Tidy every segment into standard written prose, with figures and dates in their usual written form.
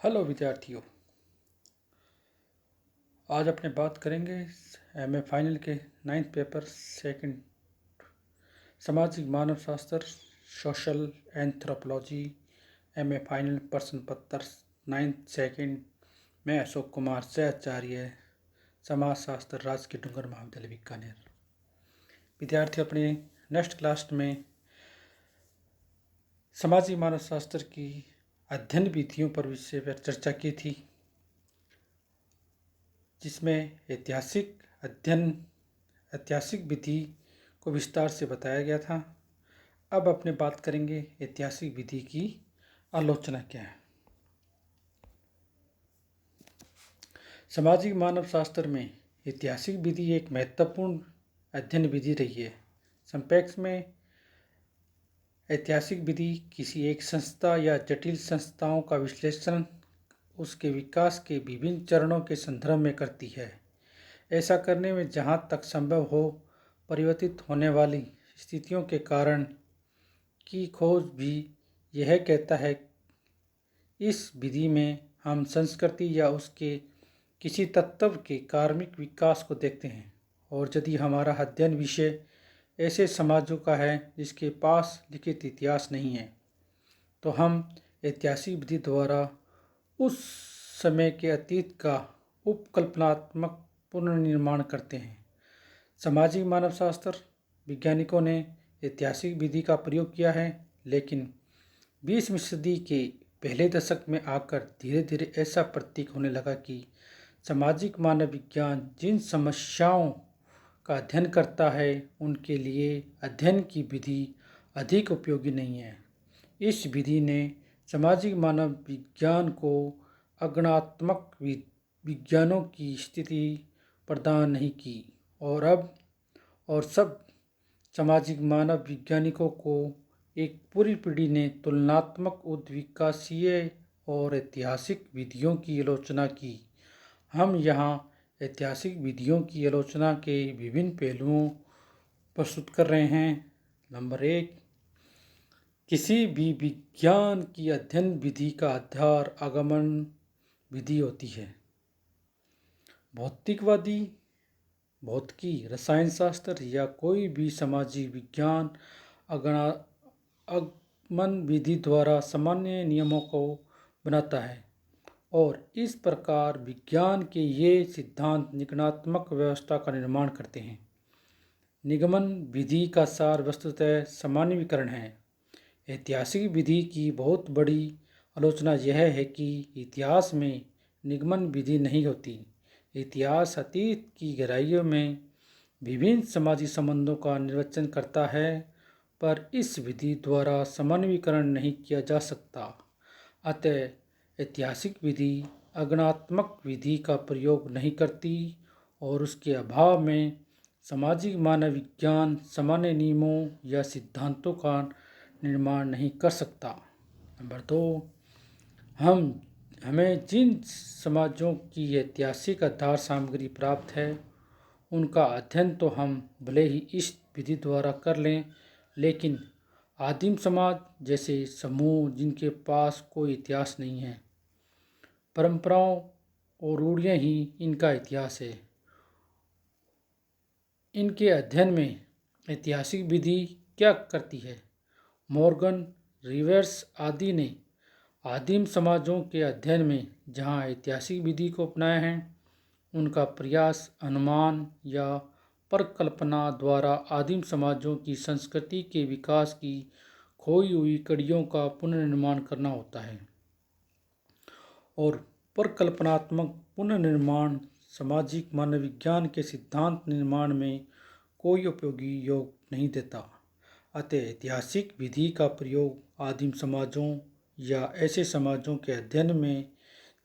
Hello विद्यार्थियों, आज अपने बात करेंगे एमए फाइनल के 9th पेपर सेकंड सामाजिक मानव शास्त्र सोशल एंथ्रोपोलॉजी एमए फाइनल प्रश्न पत्र 9th सेकंड में अशोक कुमार सहचार्य समाज शास्त्र राजकीय डूंगर महाविद्यालय बीकानेर। विद्यार्थी अपने नेक्स्ट क्लास में सामाजिक मानव शास्त्र की अध्ययन विधियों पर विषय पर चर्चा की थी, जिसमें ऐतिहासिक विधि को विस्तार से बताया गया था। अब अपने बात करेंगे ऐतिहासिक विधि की आलोचना क्या है। सामाजिक मानव शास्त्र में ऐतिहासिक विधि एक महत्वपूर्ण अध्ययन विधि रही है। संक्षेप में ऐतिहासिक विधि किसी एक संस्था या जटिल संस्थाओं का विश्लेषण उसके विकास के विभिन्न चरणों के संदर्भ में करती है। ऐसा करने में जहाँ तक संभव हो परिवर्तित होने वाली स्थितियों के कारण की खोज भी यह कहता है। इस विधि में हम संस्कृति या उसके किसी तत्व के कार्मिक विकास को देखते हैं, और यदि हमारा अध्ययन विषय ऐसे समाजों का है जिसके पास लिखित इतिहास नहीं है, तो हम ऐतिहासिक विधि द्वारा उस समय के अतीत का उपकल्पनात्मक पुनर्निर्माण करते हैं। सामाजिक मानव शास्त्र वैज्ञानिकों ने ऐतिहासिक विधि का प्रयोग किया है, लेकिन 20वीं सदी के पहले दशक में आकर धीरे धीरे ऐसा प्रतीत होने लगा कि सामाजिक मानव विज्ञान जिन समस्याओं का अध्ययन करता है उनके लिए अध्ययन की विधि अधिक उपयोगी नहीं है। इस विधि ने सामाजिक मानव विज्ञान को अगुणात्मक विज्ञानों की स्थिति प्रदान नहीं की, और सब सामाजिक मानव वैज्ञानिकों को एक पूरी पीढ़ी ने तुलनात्मक उद्विकासीय और ऐतिहासिक विधियों की आलोचना की। हम यहाँ ऐतिहासिक विधियों की आलोचना के विभिन्न पहलुओं प्रस्तुत कर रहे हैं। नंबर 1, किसी भी विज्ञान की अध्ययन विधि का आधार आगमन विधि होती है। भौतिकवादी, भौतिकी, रसायन शास्त्र या कोई भी सामाजिक विज्ञान आगमन विधि द्वारा सामान्य नियमों को बनाता है, और इस प्रकार विज्ञान के ये सिद्धांत निगमनात्मक व्यवस्था का निर्माण करते हैं। निगमन विधि का सार वस्तुतः सामान्यीकरण है। ऐतिहासिक विधि की बहुत बड़ी आलोचना यह है कि इतिहास में निगमन विधि नहीं होती। इतिहास अतीत की गहराइयों में विभिन्न सामाजिक संबंधों का निर्वचन करता है, पर इस विधि द्वारा सामान्यीकरण नहीं किया जा सकता। अतः ऐतिहासिक विधि अगुणात्मक विधि का प्रयोग नहीं करती, और उसके अभाव में सामाजिक मानव विज्ञान सामान्य नियमों या सिद्धांतों का निर्माण नहीं कर सकता। नंबर 2, हमें जिन समाजों की ऐतिहासिक आधार सामग्री प्राप्त है उनका अध्ययन तो हम भले ही इस विधि द्वारा कर लें, लेकिन आदिम समाज जैसे समूह जिनके पास कोई इतिहास नहीं है, परंपराओं और रूढ़ियाँ ही इनका इतिहास है, इनके अध्ययन में ऐतिहासिक विधि क्या करती है। मॉर्गन, रिवर्स आदि ने आदिम समाजों के अध्ययन में जहाँ ऐतिहासिक विधि को अपनाया है, उनका प्रयास अनुमान या परिकल्पना द्वारा आदिम समाजों की संस्कृति के विकास की खोई हुई कड़ियों का पुनर्निर्माण करना होता है, और परिकल्पनात्मक पुनर्निर्माण सामाजिक मानव विज्ञान के सिद्धांत निर्माण में कोई उपयोगी योग नहीं देता। अतः ऐतिहासिक विधि का प्रयोग आदिम समाजों या ऐसे समाजों के अध्ययन में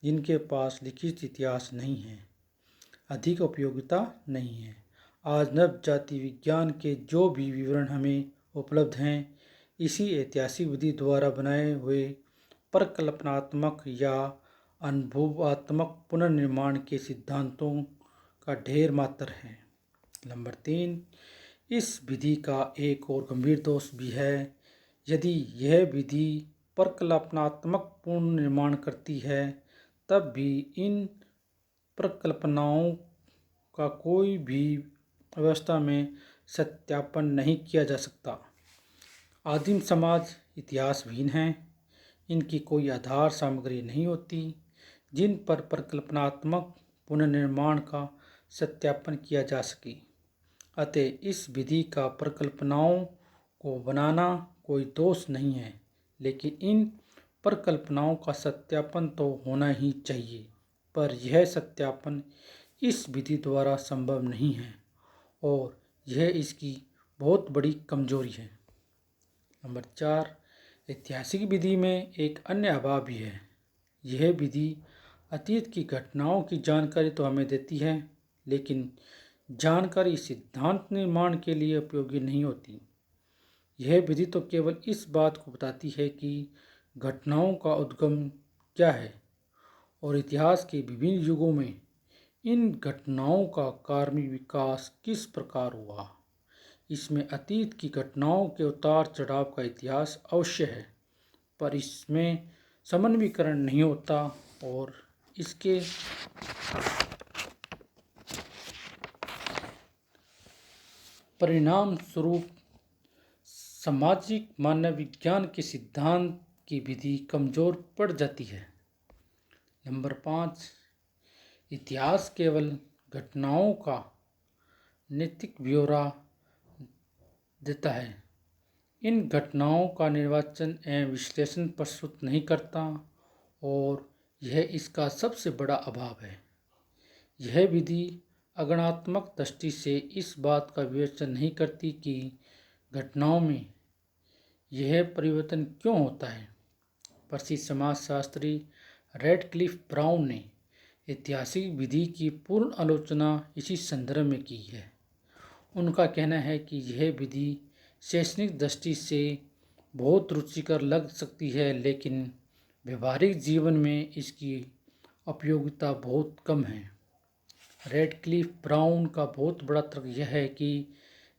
जिनके पास लिखित इतिहास नहीं है अधिक उपयोगिता नहीं है। आज नव जाति विज्ञान के जो भी विवरण हमें उपलब्ध हैं, इसी ऐतिहासिक विधि द्वारा बनाए हुए परिकल्पनात्मक या अनुभवात्मक पुनर्निर्माण के सिद्धांतों का ढेर मात्र है। नंबर 3, इस विधि का एक और गंभीर दोष भी है। यदि यह विधि परिकल्पनात्मक पुनर्निर्माण करती है, तब भी इन परिकल्पनाओं का कोई भी अवस्था में सत्यापन नहीं किया जा सकता। आदिम समाज इतिहासहीन हैं, इनकी कोई आधार सामग्री नहीं होती जिन पर परिकल्पनात्मक पुनर्निर्माण का सत्यापन किया जा सके। अतः इस विधि का परिकल्पनाओं को बनाना कोई दोष नहीं है, लेकिन इन परिकल्पनाओं का सत्यापन तो होना ही चाहिए, पर यह सत्यापन इस विधि द्वारा संभव नहीं है और यह इसकी बहुत बड़ी कमजोरी है। नंबर 4, ऐतिहासिक विधि में एक अन्य अभाव भी है। यह विधि अतीत की घटनाओं की जानकारी तो हमें देती है, लेकिन जानकारी सिद्धांत निर्माण के लिए उपयोगी नहीं होती। यह विधि तो केवल इस बात को बताती है कि घटनाओं का उद्गम क्या है और इतिहास के विभिन्न युगों में इन घटनाओं का कार्मिक विकास किस प्रकार हुआ। इसमें अतीत की घटनाओं के उतार चढ़ाव का इतिहास अवश्य है, पर इसमें समन्वयीकरण नहीं होता और इसके परिणाम स्वरूप सामाजिक मानव विज्ञान के सिद्धांत की विधि कमजोर पड़ जाती है। नंबर 5, इतिहास केवल घटनाओं का नैतिक ब्यौरा देता है, इन घटनाओं का निर्वाचन एवं विश्लेषण प्रस्तुत नहीं करता और यह इसका सबसे बड़ा अभाव है। यह विधि आगमनात्मक दृष्टि से इस बात का विवेचन नहीं करती कि घटनाओं में यह परिवर्तन क्यों होता है। प्रसिद्ध समाजशास्त्री रैडक्लिफ ब्राउन ने ऐतिहासिक विधि की पूर्ण आलोचना इसी संदर्भ में की है। उनका कहना है कि यह विधि शैक्षणिक दृष्टि से बहुत रुचिकर लग सकती है, लेकिन व्यवहारिक जीवन में इसकी उपयोगिता बहुत कम है। रैडक्लिफ ब्राउन का बहुत बड़ा तर्क यह है कि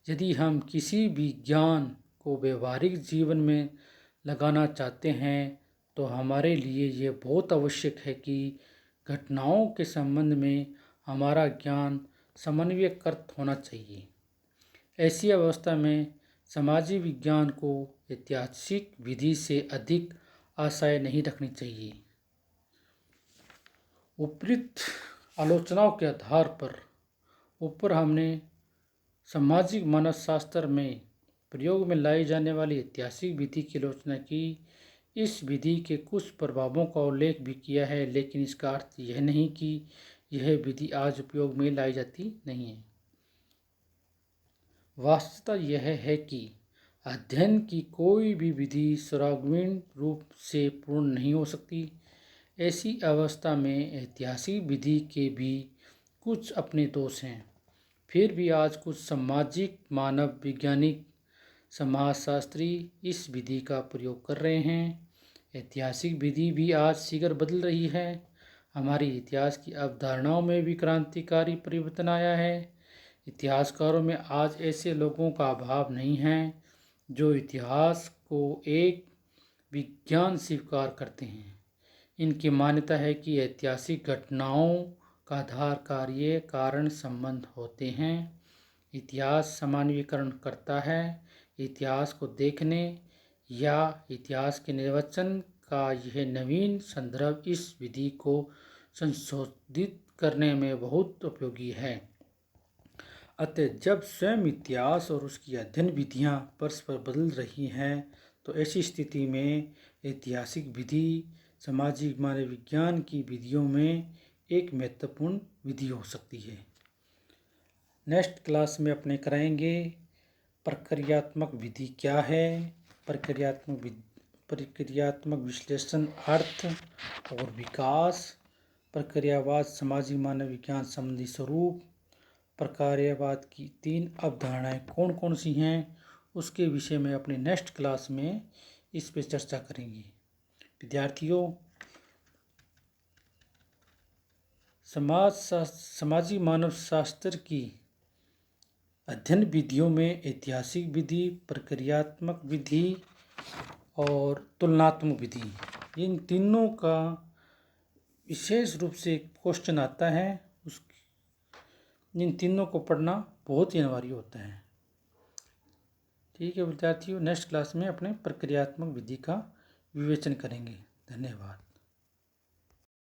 यदि हम किसी भी ज्ञान को व्यवहारिक जीवन में लगाना चाहते हैं तो हमारे लिए ये बहुत आवश्यक है कि घटनाओं के संबंध में हमारा ज्ञान समन्वयकृत होना चाहिए। ऐसी अवस्था में सामाजिक विज्ञान को ऐतिहासिक विधि से अधिक आशाएं नहीं रखनी चाहिए। उपयुक्त आलोचनाओं के आधार पर ऊपर हमने सामाजिक मानवशास्त्र में प्रयोग में लाई जाने वाली ऐतिहासिक विधि की आलोचना की। इस विधि के कुछ प्रभावों का उल्लेख भी किया है, लेकिन इसका अर्थ यह नहीं कि यह विधि आज उपयोग में लाई जाती नहीं है। वास्तवता यह है कि अध्ययन की कोई भी विधि सर्वांगीण रूप से पूर्ण नहीं हो सकती। ऐसी अवस्था में ऐतिहासिक विधि के भी कुछ अपने दोष हैं। फिर भी आज कुछ सामाजिक मानव वैज्ञानिक समाजशास्त्री इस विधि का प्रयोग कर रहे हैं। ऐतिहासिक विधि भी आज शीघ्र बदल रही है। हमारी इतिहास की अवधारणाओं में भी क्रांतिकारी परिवर्तन आया है। इतिहासकारों में आज ऐसे लोगों का अभाव नहीं है जो इतिहास को एक विज्ञान स्वीकार करते हैं। इनकी मान्यता है कि ऐतिहासिक घटनाओं का आधार कार्य कारण संबंध होते हैं। इतिहास सामान्यीकरण करता है। इतिहास को देखने या इतिहास के निर्वचन का यह नवीन संदर्भ इस विधि को संशोधित करने में बहुत उपयोगी है। अतः जब स्वयं इतिहास और उसकी अध्ययन विधियाँ परस्पर बदल रही हैं तो ऐसी स्थिति में ऐतिहासिक विधि सामाजिक मानव विज्ञान की विधियों में एक महत्वपूर्ण विधि हो सकती है। नेक्स्ट क्लास में अपने कराएंगे प्रक्रियात्मक विधि क्या है, प्रक्रियात्मक विश्लेषण अर्थ और विकास, प्रक्रियावाद सामाजिक मानव विज्ञान संबंधी स्वरूप, प्रक्रियावाद की 3 अवधारणाएं कौन कौन सी हैं, उसके विषय में अपने नेक्स्ट क्लास में इस पर चर्चा करेंगे। विद्यार्थियों, सामाजिक मानव शास्त्र की अध्ययन विधियों में ऐतिहासिक विधि, प्रक्रियात्मक विधि और तुलनात्मक विधि, इन तीनों का विशेष रूप से क्वेश्चन आता है, उस इन तीनों को पढ़ना बहुत ही अनिवार्य होता है। ठीक है विद्यार्थियों, नेक्स्ट क्लास में अपने प्रक्रियात्मक विधि का विवेचन करेंगे। धन्यवाद।